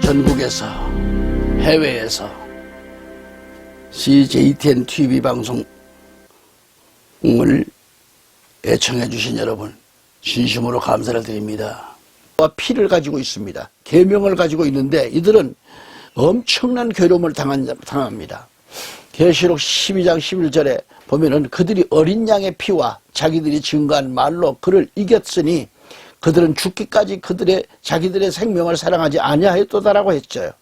전국에서 해외에서 CJTN TV 방송을 애청해 주신 여러분 진심으로 감사를 드립니다. 피를 가지고 있습니다. 계명을 가지고 있는데 이들은 엄청난 괴로움을 당합니다. 계시록 12장 11절에 보면은 그들이 어린 양의 피와 자기들이 증거한 말로 그를 이겼으니 그들은 죽기까지 자기들의 생명을 사랑하지 아니하였도다라고 했죠.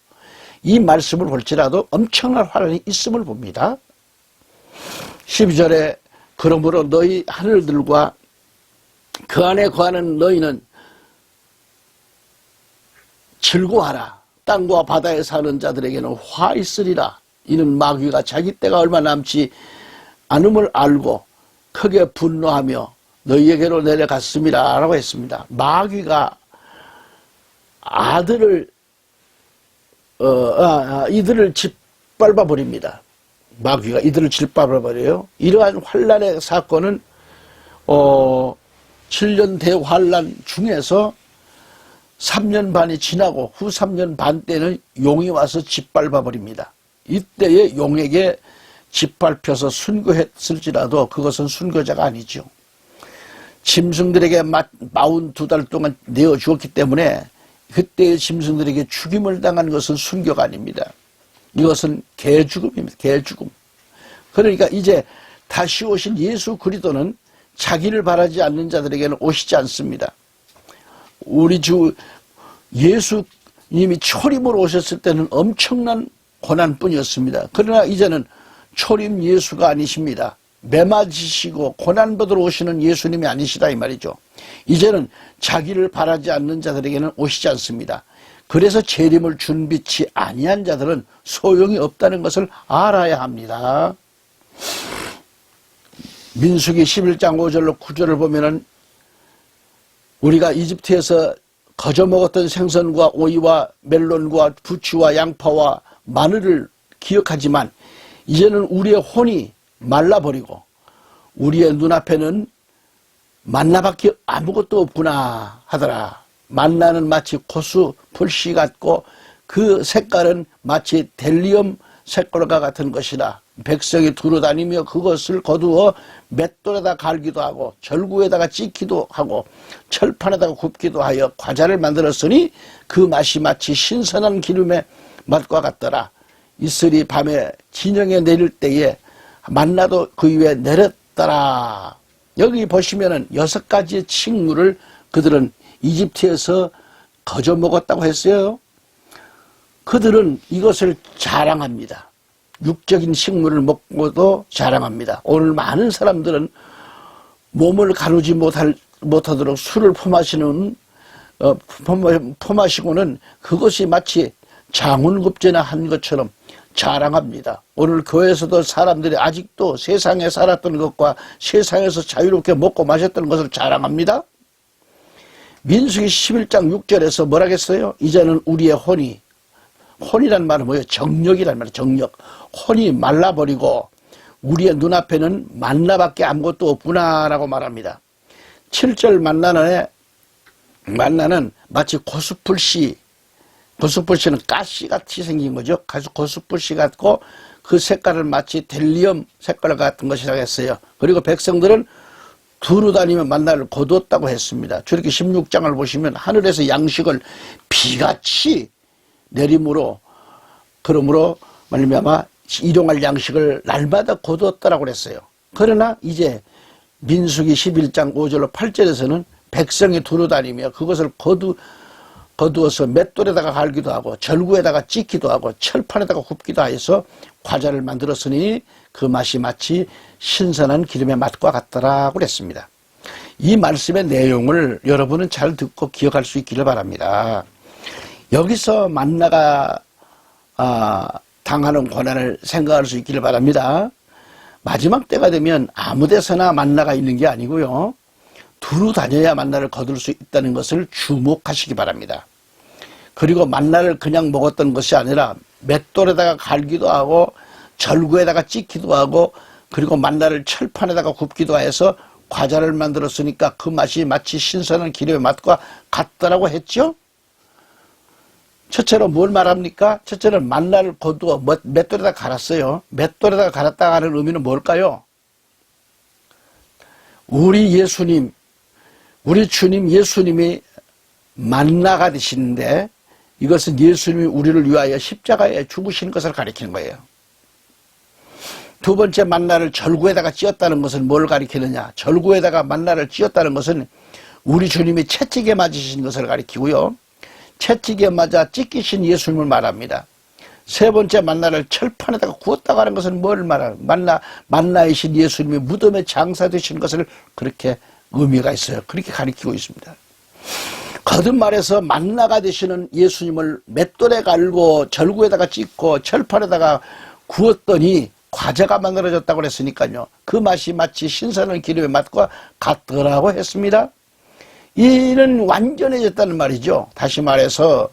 이 말씀을 볼지라도 엄청난 환란이 있음을 봅니다. 12절에 그러므로 너희 하늘들과 그 안에 거하는 너희는 즐거워하라. 땅과 바다에 사는 자들에게는 화 있으리라. 이는 마귀가 자기 때가 얼마 남지 않음을 알고 크게 분노하며 너희에게로 내려갔음이라 라고 했습니다. 마귀가 이들을 짓밟아 버립니다. 마귀가 이들을 짓밟아 버려요. 이러한 환란의 사건은 7년 대환란 중에서 3년 반이 지나고 후 3년 반 때는 용이 와서 짓밟아 버립니다. 이때에 용에게 짓밟혀서 순교했을지라도 그것은 순교자가 아니죠. 짐승들에게 42달 동안 내어 주었기 때문에 그때의 짐승들에게 죽임을 당한 것은 순교가 아닙니다. 이것은 개죽음입니다. 개죽음. 그러니까 이제 다시 오신 예수 그리스도는 자기를 바라지 않는 자들에게는 오시지 않습니다. 우리 주 예수님이 초림으로 오셨을 때는 엄청난 고난뿐이었습니다. 그러나 이제는 초림 예수가 아니십니다. 매맞으시고 고난받으러 오시는 예수님이 아니시다 이 말이죠. 이제는 자기를 바라지 않는 자들에게는 오시지 않습니다. 그래서 재림을 준비치 아니한 자들은 소용이 없다는 것을 알아야 합니다. 민수기 11장 5절로 9절을 보면은 우리가 이집트에서 거저 먹었던 생선과 오이와 멜론과 부추와 양파와 마늘을 기억하지만 이제는 우리의 혼이 말라버리고 우리의 눈앞에는 만나밖에 아무것도 없구나 하더라. 만나는 마치 고수 풀씨 같고 그 색깔은 마치 델리엄 색깔과 같은 것이라. 백성이 두루 다니며 그것을 거두어 맷돌에다 갈기도 하고 절구에다가 찢기도 하고 철판에다가 굽기도 하여 과자를 만들었으니 그 맛이 마치 신선한 기름의 맛과 같더라. 이슬이 밤에 진영에 내릴 때에 만나도 그 위에 내렸더라. 여기 보시면은 6가지의 식물을 그들은 이집트에서 거저 먹었다고 했어요. 그들은 이것을 자랑합니다. 육적인 식물을 먹고도 자랑합니다. 오늘 많은 사람들은 몸을 가누지 못하도록 술을 품마시고는 그것이 마치 장운급제나 한 것처럼 자랑합니다. 오늘 교회에서도 사람들이 아직도 세상에 살았던 것과 세상에서 자유롭게 먹고 마셨던 것을 자랑합니다. 민수기 11장 6절에서 뭐라겠어요? 이제는 우리의 혼이란 말은 뭐예요? 정력이란 말이에요. 정력. 혼이 말라버리고 우리의 눈앞에는 만나밖에 아무것도 없구나라고 말합니다. 7절 만나는 마치 고수풀씨는 가시같이 생긴 거죠. 고수풀씨 같고 그 색깔은 마치 델리엄 색깔 같은 것이라고 했어요. 그리고 백성들은 두루 다니며 만나를 거두었다고 했습니다. 출애굽기 16장을 보시면 하늘에서 양식을 비같이 내림으로 그러므로 말미암아 일용할 양식을 날마다 거두었다라고 그랬어요. 그러나 이제 민수기 11장 5절로 8절에서는 백성이 두루 다니며 그것을 거두어서 맷돌에다가 갈기도 하고 절구에다가 찢기도 하고 철판에다가 굽기도 하여서 과자를 만들었으니 그 맛이 마치 신선한 기름의 맛과 같더라고 그랬습니다. 이 말씀의 내용을 여러분은 잘 듣고 기억할 수 있기를 바랍니다. 여기서 만나가 당하는 고난을 생각할 수 있기를 바랍니다. 마지막 때가 되면 아무 데서나 만나가 있는 게 아니고요. 두루 다녀야 만나를 거둘 수 있다는 것을 주목하시기 바랍니다. 그리고 만나를 그냥 먹었던 것이 아니라 맷돌에다가 갈기도 하고 절구에다가 찢기도 하고 그리고 만나를 철판에다가 굽기도 해서 과자를 만들었으니까 그 맛이 마치 신선한 기름의 맛과 같더라고 했죠. 첫째로 뭘 말합니까? 첫째는 만나를 거두어 맷돌에다 갈았어요. 맷돌에다 갈았다 하는 의미는 뭘까요? 우리 예수님, 우리 주님 예수님이 만나가 되시는데 이것은 예수님이 우리를 위하여 십자가에 죽으신 것을 가리키는 거예요. 두 번째 만나를 절구에다가 찧었다는 것은 뭘 가리키느냐? 절구에다가 만나를 찧었다는 것은 우리 주님이 채찍에 맞으신 것을 가리키고요. 채찍에 맞아 찢기신 예수님을 말합니다. 세 번째 만나를 철판에다가 구웠다고 하는 것은 뭘 말하는? 만나이신 예수님이 무덤에 장사되신 것을 그렇게 의미가 있어요. 그렇게 가리키고 있습니다. 거듭 말해서 만나가 되시는 예수님을 맷돌에 갈고 절구에다가 찢고 철판에다가 구웠더니 과자가 만들어졌다고 그랬으니까요. 그 맛이 마치 신선한 기름의 맛과 같더라고 했습니다. 이는 완전해졌다는 말이죠. 다시 말해서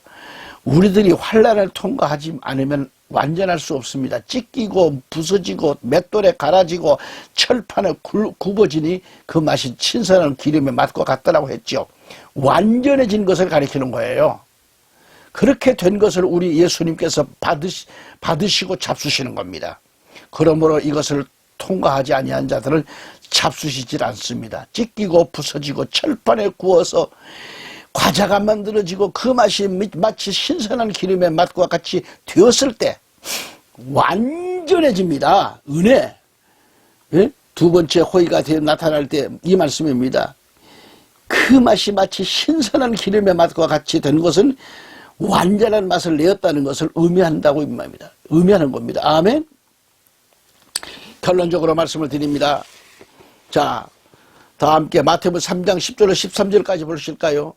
우리들이 환난을 통과하지 않으면 완전할 수 없습니다. 찢기고 부서지고 맷돌에 갈아지고 철판에 굽어지니 그 맛이 신선한 기름의 맛과 같다라고 했죠. 완전해진 것을 가리키는 거예요. 그렇게 된 것을 우리 예수님께서 받으시고 잡수시는 겁니다. 그러므로 이것을 통과하지 아니한 자들은 잡수시질 않습니다. 찢기고 부서지고 철판에 구워서 과자가 만들어지고 그 맛이 마치 신선한 기름의 맛과 같이 되었을 때 완전해집니다. 은혜. 예? 두 번째 호의가 나타날 때 이 말씀입니다. 그 맛이 마치 신선한 기름의 맛과 같이 된 것은 완전한 맛을 내었다는 것을 의미한다고 이 말입니다. 의미하는 겁니다. 아멘. 결론적으로 말씀을 드립니다. 자, 다 함께 마태복음 3장 10절로 13절까지 보실까요?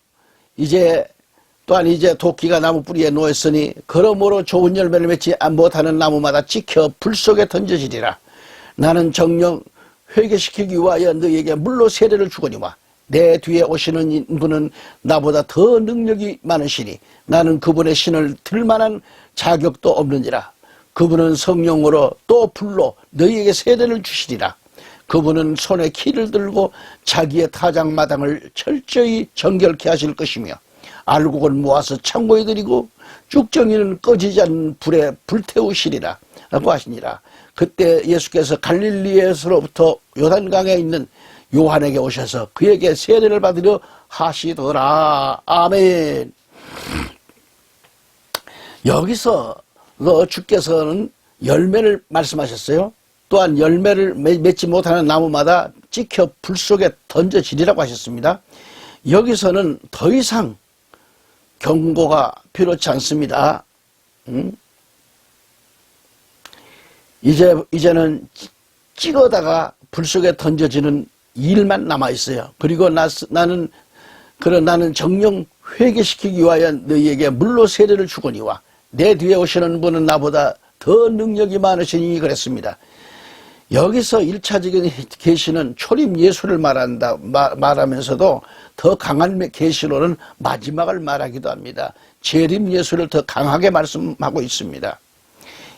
또한 이제 도끼가 나무 뿌리에 놓였으니 그러므로 좋은 열매를 맺지 못하는 나무마다 찍혀 불 속에 던져지리라. 나는 정녕 회개시키기 위하여 너희에게 물로 세례를 주거니와 내 뒤에 오시는 분은 나보다 더 능력이 많으시니 나는 그분의 신을 들 만한 자격도 없느니라. 그분은 성령으로 또 불로 너희에게 세례를 주시리라. 그분은 손에 키를 들고 자기의 타작마당을 철저히 정결케 하실 것이며 알곡은 모아서 창고에 들이고 쭉정이는 꺼지지 않는 불에 불태우시리라 라고 하시니라. 그때 예수께서 갈릴리에서로부터 요단강에 있는 요한에게 오셔서 그에게 세례를 받으려 하시더라. 아멘. 여기서 주께서는 열매를 말씀하셨어요. 또한 열매를 맺지 못하는 나무마다 찍혀 불 속에 던져지리라고 하셨습니다. 여기서는 더 이상 경고가 필요치 않습니다. 이제는 찍어다가 불 속에 던져지는 일만 남아있어요. 그리고 나는 정령 회개시키기 위하여 너희에게 물로 세례를 주거니와 내 뒤에 오시는 분은 나보다 더 능력이 많으시니 그랬습니다. 여기서 1차적인 계시는 초림 예수를 말하면서도 더 강한 계시로는 마지막을 말하기도 합니다. 재림 예수를 더 강하게 말씀하고 있습니다.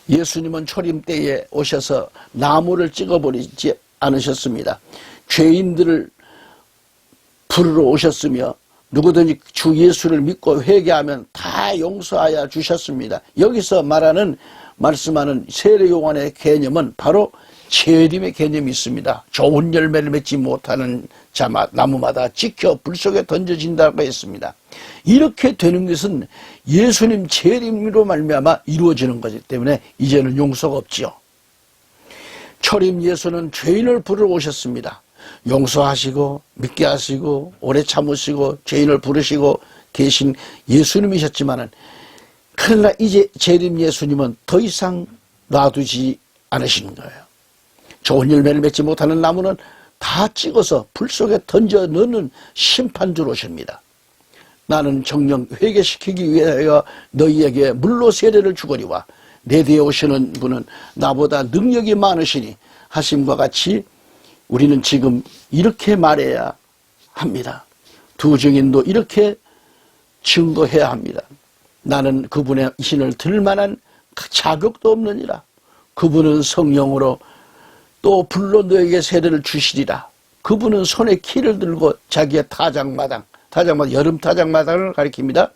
예수님은 초림 때에 오셔서 나무를 찍어버리지 않으셨습니다. 죄인들을 부르러 오셨으며 누구든지 주 예수를 믿고 회개하면 다 용서하여 주셨습니다. 여기서 말씀하는 세례 요한의 개념은 바로 재림의 개념이 있습니다. 좋은 열매를 맺지 못하는 나무마다 찍혀 불 속에 던져진다고 했습니다. 이렇게 되는 것은 예수님 재림으로 말미암아 이루어지는 것이기 때문에 이제는 용서가 없지요. 초림 예수는 죄인을 부르러 오셨습니다. 용서하시고 믿게 하시고 오래 참으시고 죄인을 부르시고 계신 예수님이셨지만은 그러나 이제 재림 예수님은 더 이상 놔두지 않으시는 거예요. 좋은 열매를 맺지 못하는 나무는 다 찍어서 불 속에 던져 넣는 심판주로 오십니다. 나는 정녕 회개시키기 위하여 너희에게 물로 세례를 주거니와 내 뒤에 오시는 분은 나보다 능력이 많으시니 하심과 같이 우리는 지금 이렇게 말해야 합니다. 두 증인도 이렇게 증거해야 합니다. 나는 그분의 신을 들 만한 자격도 없느니라. 그분은 성령으로 또 불로 너에게 세례를 주시리라. 그분은 손에 키를 들고 자기의 타작마당 여름 타작마당을 가리킵니다.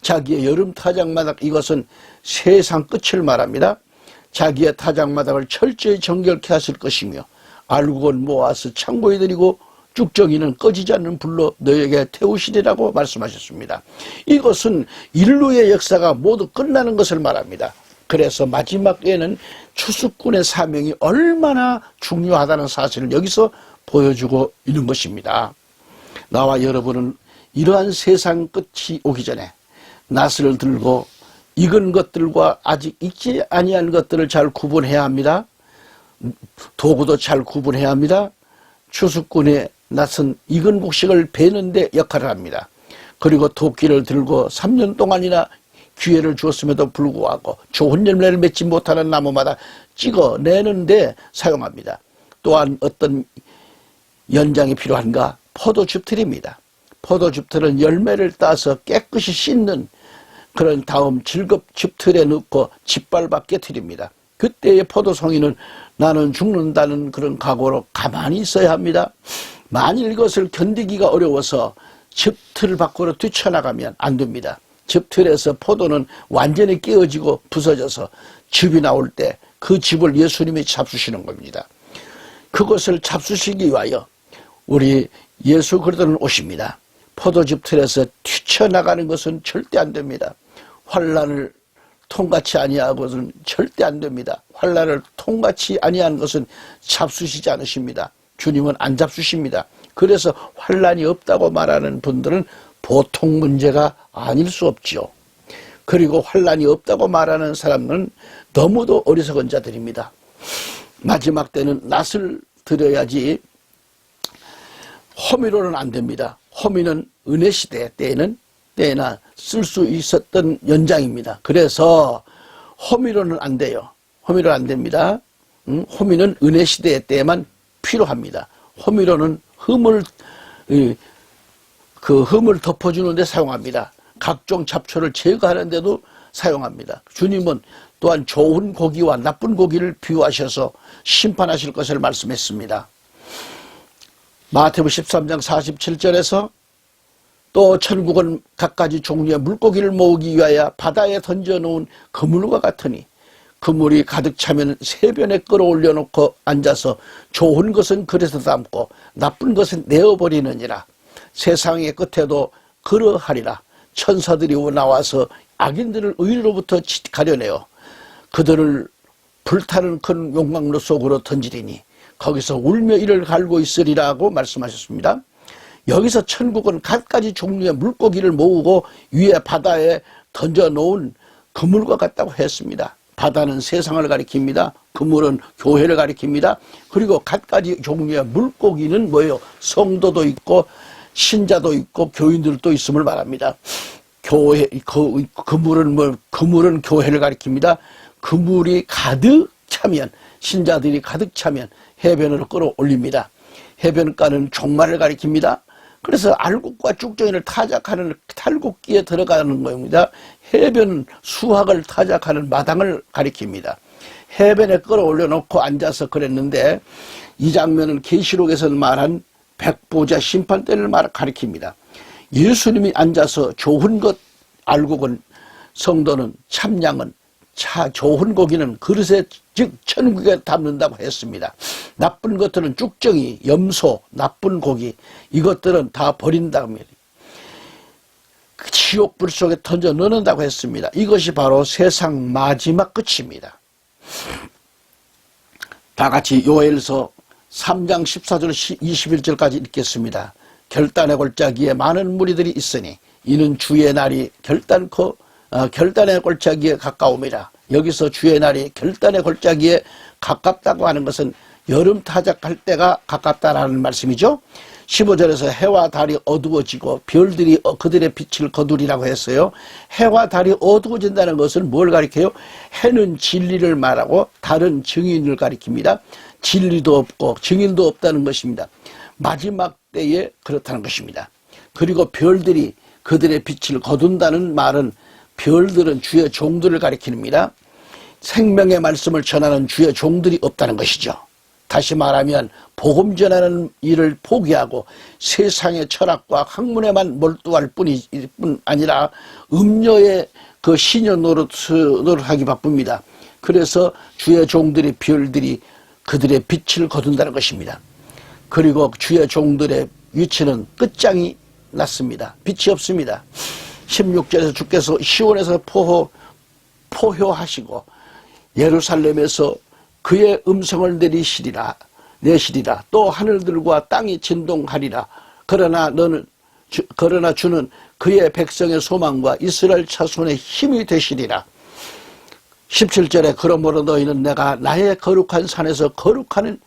자기의 여름 타작마당, 이것은 세상 끝을 말합니다. 자기의 타작마당을 철저히 정결케 하실 것이며 알곡은 모아서 창고에 들이고 쭉정이는 꺼지지 않는 불로 너에게 태우시리라고 말씀하셨습니다. 이것은 인류의 역사가 모두 끝나는 것을 말합니다. 그래서 마지막에는 추수꾼의 사명이 얼마나 중요하다는 사실을 여기서 보여주고 있는 것입니다. 나와 여러분은 이러한 세상 끝이 오기 전에 낫을 들고 익은 것들과 아직 익지 아니한 것들을 잘 구분해야 합니다. 도구도 잘 구분해야 합니다. 추수꾼의 낫은 익은 곡식을 베는 데 역할을 합니다. 그리고 도끼를 들고 3년 동안이나 기회를 주었음에도 불구하고 좋은 열매를 맺지 못하는 나무마다 찍어내는 데 사용합니다. 또한 어떤 연장이 필요한가? 포도즙틀입니다. 포도즙틀은 열매를 따서 깨끗이 씻는 그런 다음 질겁즙틀에 넣고 짓밟아 깨트립니다. 그때의 포도송이는 나는 죽는다는 그런 각오로 가만히 있어야 합니다. 만일 이것을 견디기가 어려워서 즙틀 밖으로 뛰쳐나가면 안 됩니다. 즙틀에서 포도는 완전히 깨어지고 부서져서 즙이 나올 때 그 즙을 예수님이 잡수시는 겁니다. 그것을 잡수시기 위하여 우리 예수 그리스도는 오십니다. 포도즙 틀에서 튀쳐나가는 것은 절대 안 됩니다. 환난을 통과치 아니하고는 절대 안 됩니다. 환난을 통과치 아니한 것은 잡수시지 않으십니다. 주님은 안 잡수십니다. 그래서 환난이 없다고 말하는 분들은 보통 문제가 아닐 수 없지요. 그리고 환난이 없다고 말하는 사람은 너무도 어리석은 자들입니다. 마지막 때는 낫을 드려야지 호미로는 안 됩니다. 호미는 은혜시대 때나 쓸 수 있었던 연장입니다. 그래서 호미로는 안 돼요. 호미로는 안 됩니다. 호미는 은혜시대 때에만 필요합니다. 호미로는 흠을 덮어주는 데 사용합니다. 각종 잡초를 제거하는 데도 사용합니다. 주님은 또한 좋은 고기와 나쁜 고기를 비유하셔서 심판하실 것을 말씀했습니다. 마태복음 13장 47절에서 또 천국은 갖가지 종류의 물고기를 모으기 위하여 바다에 던져놓은 그물과 같으니 그물이 가득 차면 세변에 끌어올려 놓고 앉아서 좋은 것은 그릇에 담고 나쁜 것은 내어버리느니라. 세상의 끝에도 그러하리라. 천사들이 나와서 악인들을 의로부터 가려내어 그들을 불타는 큰 용광로 속으로 던지리니 거기서 울며 이를 갈고 있으리라고 말씀하셨습니다. 여기서 천국은 갖가지 종류의 물고기를 모으고 위에 바다에 던져놓은 그물과 같다고 했습니다. 바다는 세상을 가리킵니다. 그물은 교회를 가리킵니다. 그리고 갖가지 종류의 물고기는 뭐예요? 성도도 있고 신자도 있고 교인들도 있음을 말합니다. 교회, 그물은 교회를 가리킵니다. 그물이 가득 차면, 신자들이 가득 차면 해변으로 끌어올립니다. 해변가는 종말을 가리킵니다. 그래서 알곡과 쭉정이를 타작하는 탈곡기에 들어가는 겁니다. 해변은 수확을 타작하는 마당을 가리킵니다. 해변에 끌어올려 놓고 앉아서 그랬는데 이 장면은 계시록에서 말한 백보자 심판대를 가리킵니다. 예수님이 앉아서 좋은 것 알곡은 성도는 참양은 좋은 고기는 그릇에 즉 천국에 담는다고 했습니다. 나쁜 것들은 쭉정이, 염소, 나쁜 고기 이것들은 다 버린다고 합니다. 지옥불 속에 던져 넣는다고 했습니다. 이것이 바로 세상 마지막 끝입니다. 다 같이 요엘서 3장 14절 21절까지 읽겠습니다. 결단의 골짜기에 많은 무리들이 있으니 이는 주의 날이 결단의 골짜기에 가까움이라. 여기서 주의 날이 결단의 골짜기에 가깝다고 하는 것은 여름 타작할 때가 가깝다라는 말씀이죠. 15절에서 해와 달이 어두워지고 별들이 그들의 빛을 거두리라고 했어요. 해와 달이 어두워진다는 것은 뭘 가리켜요? 해는 진리를 말하고 달은 증인을 가리킵니다. 진리도 없고 증인도 없다는 것입니다. 마지막 때에 그렇다는 것입니다. 그리고 별들이 그들의 빛을 거둔다는 말은 별들은 주의 종들을 가리킵니다. 생명의 말씀을 전하는 주의 종들이 없다는 것이죠. 다시 말하면 복음 전하는 일을 포기하고 세상의 철학과 학문에만 몰두할 뿐 아니라 음료의 그 시녀 노릇하기 바쁩니다. 그래서 주의 종들의 별들이 그들의 빛을 거둔다는 것입니다. 그리고 주의 종들의 위치는 끝장이 났습니다. 빛이 없습니다. 16절에서 주께서 시온에서 포효하시고 예루살렘에서 그의 음성을 내시리라. 또 하늘들과 땅이 진동하리라. 그러나 주는 그의 백성의 소망과 이스라엘 자손의 힘이 되시리라. 17절에 그러므로 너희는 내가 나의 거룩한 산에서 거하는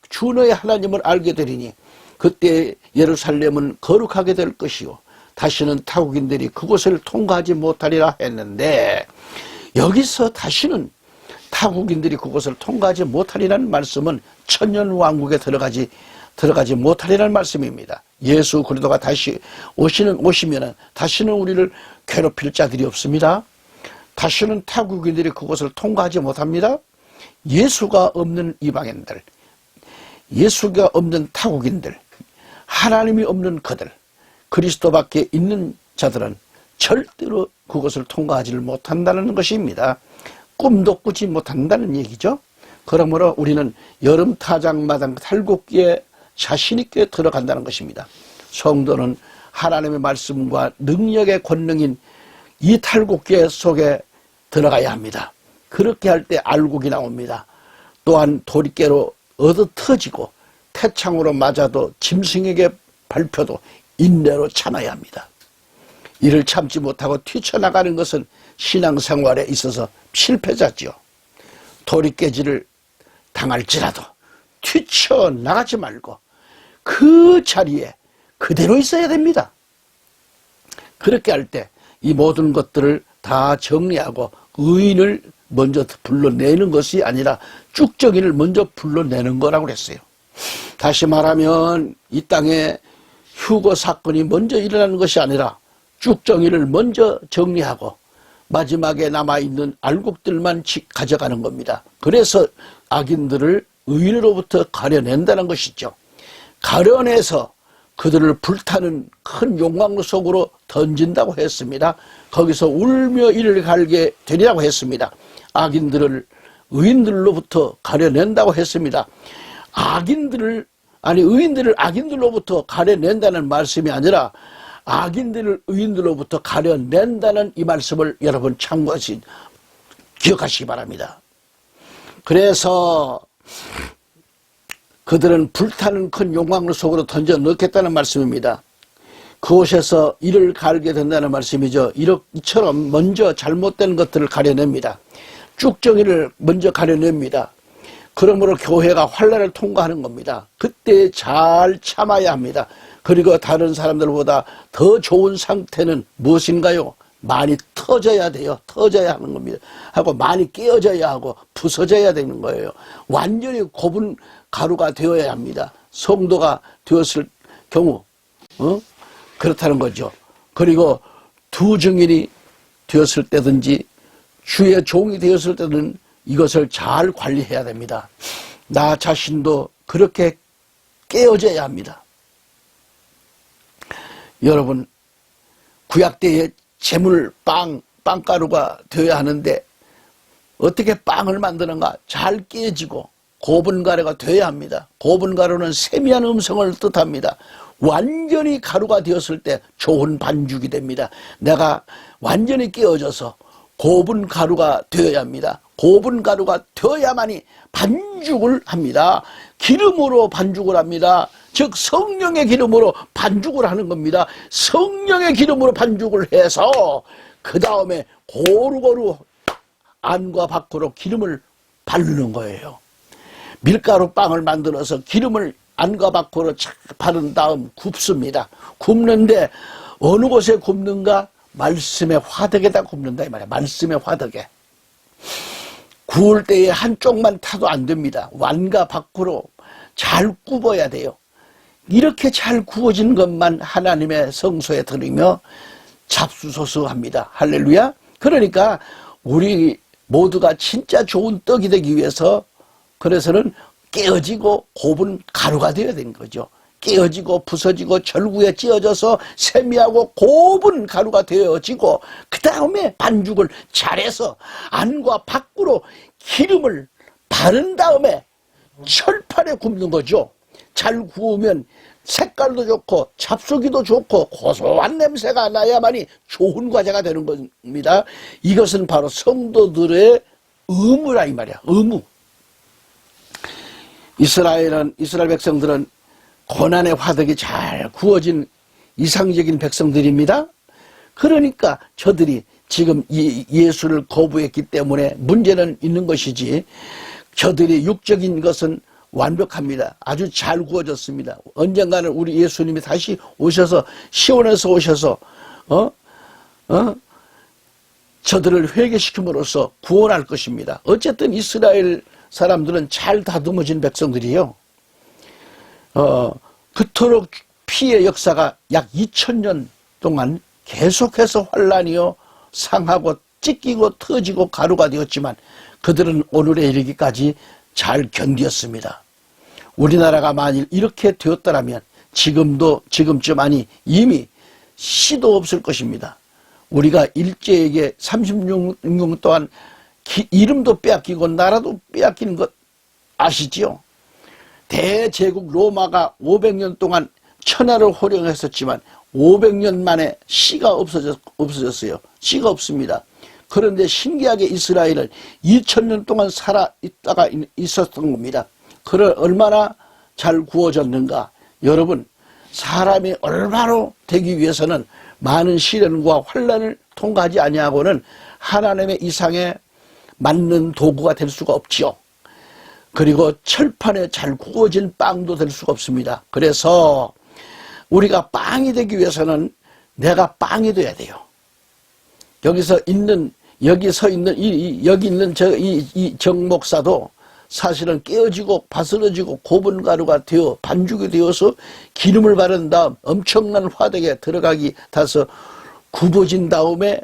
주 너의 하나님을 알게 되리니 그때 예루살렘은 거룩하게 될 것이요 다시는 타국인들이 그곳을 통과하지 못하리라 했는데, 여기서 다시는 타국인들이 그곳을 통과하지 못하리라는 말씀은 천년왕국에 들어가지 못하리라는 말씀입니다. 예수 그리스도가 다시 오시면은 다시는 우리를 괴롭힐 자들이 없습니다. 다시는 타국인들이 그곳을 통과하지 못합니다. 예수가 없는 이방인들, 예수가 없는 타국인들, 하나님이 없는 그들, 그리스도밖에 있는 자들은 절대로 그것을 통과하지를 못한다는 것입니다. 꿈도 꾸지 못한다는 얘기죠. 그러므로 우리는 여름 타작마당 탈곡기에 자신있게 들어간다는 것입니다. 성도는 하나님의 말씀과 능력의 권능인 이 탈곡기 속에 들어가야 합니다. 그렇게 할 때 알곡이 나옵니다. 또한 도리깨로 얻어 터지고 태창으로 맞아도 짐승에게 밟혀도 인내로 참아야 합니다. 이를 참지 못하고 뛰쳐나가는 것은 신앙생활에 있어서 실패자죠. 도리깨질을 당할지라도 뛰쳐나가지 말고 그 자리에 그대로 있어야 됩니다. 그렇게 할 때 이 모든 것들을 다 정리하고 의인을 먼저 불러내는 것이 아니라 쭉정이를 먼저 불러내는 거라고 그랬어요. 다시 말하면 이 땅에 휴거 사건이 먼저 일어나는 것이 아니라 쭉정이를 먼저 정리하고 마지막에 남아있는 알곡들만 가져가는 겁니다. 그래서 악인들을 의인으로부터 가려낸다는 것이죠. 가려내서 그들을 불타는 큰 용광로 속으로 던진다고 했습니다. 거기서 울며 이를 갈게 되리라고 했습니다. 악인들을 의인들로부터 가려낸다고 했습니다. 의인들을 악인들로부터 가려낸다는 말씀이 아니라 악인들을 의인들로부터 가려낸다는 이 말씀을 여러분 기억하시기 바랍니다. 그래서 그들은 불타는 큰 용광로 속으로 던져 넣겠다는 말씀입니다. 그곳에서 이를 갈게 된다는 말씀이죠. 이처럼 먼저 잘못된 것들을 가려냅니다. 쭉정이를 먼저 가려냅니다. 그러므로 교회가 환난을 통과하는 겁니다. 그때 잘 참아야 합니다. 그리고 다른 사람들보다 더 좋은 상태는 무엇인가요? 많이 터져야 돼요. 터져야 하는 겁니다. 하고 많이 깨어져야 하고 부서져야 되는 거예요. 완전히 곱은 가루가 되어야 합니다. 성도가 되었을 경우 그렇다는 거죠. 그리고 두 증인이 되었을 때든지 주의 종이 되었을 때는 이것을 잘 관리해야 됩니다. 나 자신도 그렇게 깨어져야 합니다. 여러분, 구약 때의 재물 빵가루가 되어야 하는데 어떻게 빵을 만드는가? 잘 깨지고 고분 가루가 되어야 합니다. 고분 가루는 세미한 음성을 뜻합니다. 완전히 가루가 되었을 때 좋은 반죽이 됩니다. 내가 완전히 깨어져서 고분 가루가 되어야 합니다. 고분 가루가 되어야만이 반죽을 합니다. 기름으로 반죽을 합니다. 즉 성령의 기름으로 반죽을 하는 겁니다. 성령의 기름으로 반죽을 해서 그 다음에 고루고루 안과 밖으로 기름을 바르는 거예요. 밀가루 빵을 만들어서 기름을 안과 밖으로 착 바른 다음 굽습니다. 굽는데 어느 곳에 굽는가? 말씀의 화덕에다 굽는다 이 말이야. 말씀의 화덕에. 구울 때에 한쪽만 타도 안 됩니다. 완과 밖으로 잘 굽어야 돼요. 이렇게 잘 구워진 것만 하나님의 성소에 들이며 잡수소서합니다. 할렐루야. 그러니까 우리 모두가 진짜 좋은 떡이 되기 위해서 그래서는 깨어지고 곱은 가루가 되어야 되는 거죠. 깨어지고 부서지고 절구에 찧어져서 세미하고 곱은 가루가 되어지고 그 다음에 반죽을 잘해서 안과 밖으로 기름을 바른 다음에 철판에 굽는 거죠. 잘 구우면 색깔도 좋고 잡수기도 좋고 고소한 냄새가 나야만이 좋은 과자가 되는 겁니다. 이것은 바로 성도들의 의무라 이 말이야. 의무. 이스라엘 백성들은 고난의 화덕이 잘 구워진 이상적인 백성들입니다. 그러니까 저들이 지금 예수를 거부했기 때문에 문제는 있는 것이지, 저들이 육적인 것은 완벽합니다. 아주 잘 구워졌습니다. 언젠가는 우리 예수님이 다시 오셔서 시온에서 오셔서 저들을 회개시킴으로써 구원할 것입니다. 어쨌든 이스라엘 사람들은 잘 다듬어진 백성들이요. 그토록 피의 역사가 약 2000년 동안 계속해서 환란이요 상하고 찢기고 터지고 가루가 되었지만 그들은 오늘에 이르기까지 잘 견디었습니다. 우리나라가 만일 이렇게 되었더라면 지금쯤 아니 이미 씨도 없을 것입니다. 우리가 일제에게 36년 동안 이름도 빼앗기고 나라도 빼앗기는 것 아시지요? 대제국 로마가 500년 동안 천하를 호령했었지만 500년 만에 씨가 없어졌어요. 씨가 없습니다. 그런데 신기하게 이스라엘은 2000년 동안 살아있다가 있었던 겁니다. 얼마나 잘 구워졌는가. 여러분, 사람이 얼마나 되기 위해서는 많은 시련과 환난을 통과하지 아니하고는 하나님의 이상에 맞는 도구가 될 수가 없지요. 그리고 철판에 잘 구워진 빵도 될 수가 없습니다. 그래서 우리가 빵이 되기 위해서는 내가 빵이 돼야 돼요. 여기 있는 이 정목사도 사실은 깨어지고 바스러지고 곱은 가루가 되어 반죽이 되어서 기름을 바른 다음 엄청난 화덕에 들어가기 타서 굽어진 다음에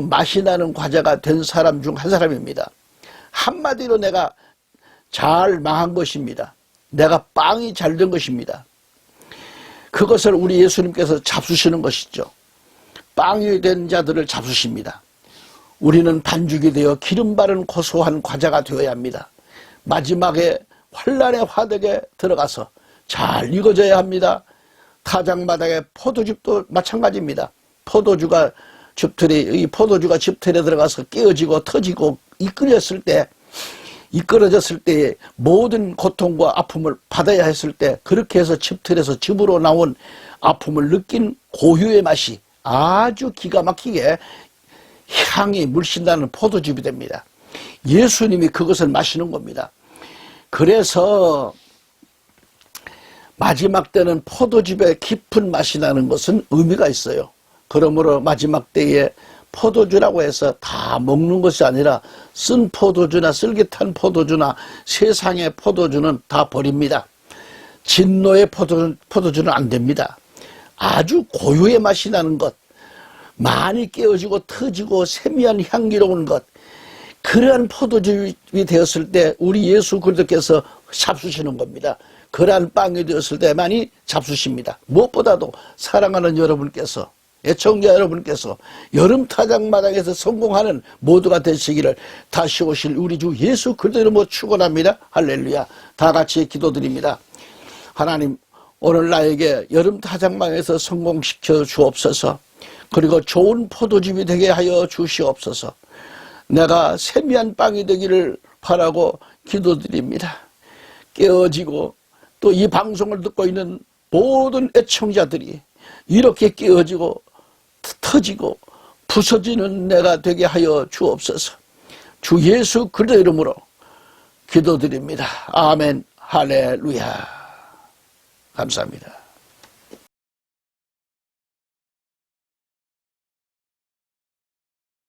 맛이 나는 과자가 된 사람 중 한 사람입니다. 한마디로 내가 잘 망한 것입니다. 내가 빵이 잘 된 것입니다. 그것을 우리 예수님께서 잡수시는 것이죠. 빵이 된 자들을 잡수십니다. 우리는 반죽이 되어 기름 바른 고소한 과자가 되어야 합니다. 마지막에 환란의 화덕에 들어가서 잘 익어져야 합니다. 타작마당의 포도즙도 마찬가지입니다. 포도주가 집틀에 들어가서 깨어지고 터지고 이끌어졌을 때 모든 고통과 아픔을 받아야 했을 때 그렇게 해서 집틀에서 즙으로 나온 아픔을 느낀 고유의 맛이 아주 기가 막히게 향이 물씬나는 포도즙이 됩니다. 예수님이 그것을 마시는 겁니다. 그래서 마지막 때는 포도즙의 깊은 맛이 나는 것은 의미가 있어요. 그러므로 마지막 때에 포도주라고 해서 다 먹는 것이 아니라 쓴 포도주나 쓸깃한 포도주나 세상의 포도주는 다 버립니다. 진노의 포도주는 안 됩니다. 아주 고유의 맛이 나는 것, 많이 깨어지고 터지고 세미한 향기로운 것, 그러한 포도즙이 되었을 때 우리 예수 그리스도께서 잡수시는 겁니다. 그러한 빵이 되었을 때만이 잡수십니다. 무엇보다도 사랑하는 여러분께서, 애청자 여러분께서 여름 타작마당에서 성공하는 모두가 되시기를 다시 오실 우리 주 예수 그리스도 이름으로 축원합니다. 할렐루야. 다 같이 기도드립니다. 하나님, 오늘 나에게 여름 타작마당에서 성공시켜 주옵소서. 그리고 좋은 포도즙이 되게 하여 주시옵소서. 내가 세미한 빵이 되기를 바라고 기도드립니다. 깨어지고 또 이 방송을 듣고 있는 모든 애청자들이 이렇게 깨어지고 터지고 부서지는 내가 되게 하여 주옵소서. 주 예수 그리스도 이름으로 기도드립니다. 아멘. 할렐루야. 감사합니다.